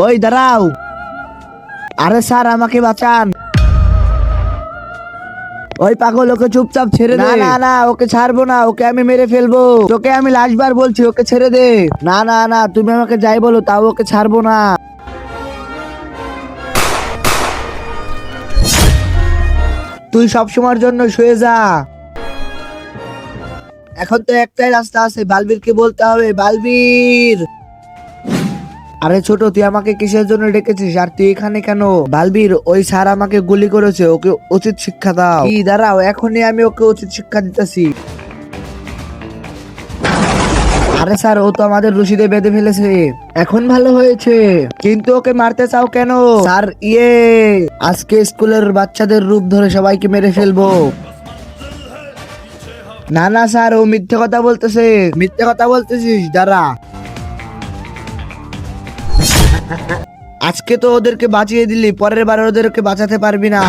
ওই দাঁড়াও। আরে স্যার আমাকে বাঁচান। ওই পাগল, ওকে চুপচাপ ছেড়ে দে। না না না, ওকে ছাড়বো না, ওকে আমি মেরে ফেলবো। তোকে আমি লাস্টবার বলছি, ওকে ছেড়ে দে। না না না, তুমি আমাকে যাই বলো, তাও ওকে ছাড়বো না। তুই সব সময়ের জন্য শুয়ে যা। এখন তো একটাই রাস্তা আছে, বালবীরকে বলতে হবে। বালবীর, আরে ছোট, তুই আমাকে কিসের জন্য ডেকেছিস আর তুই এখানে কেন? বালবীর, ওই স্যার আমাকে গুলি করেছে, ওকে উচিত শিক্ষা দাও। কি, দাঁড়াও, এখনই আমি ওকে উচিত শিক্ষা দিতেছি। আরে স্যার, ও তো আমাদের রশিদে বেঁধে ফেলেছে। এখন ভালো হয়েছে, কিন্তু ওকে মারতে চাও কেন? স্যার, আজকে স্কুলের বাচ্চাদের রূপ ধরে সবাইকে মেরে ফেলবো। না না স্যার, ও মিথ্যে কথা বলতেছে। মিথ্যে কথা বলতেছিস? দাঁড়া, আজকে তো ওদেরকে বাঁচিয়ে দিলি, পরের বার ওদেরকে বাঁচাতে পারবি না।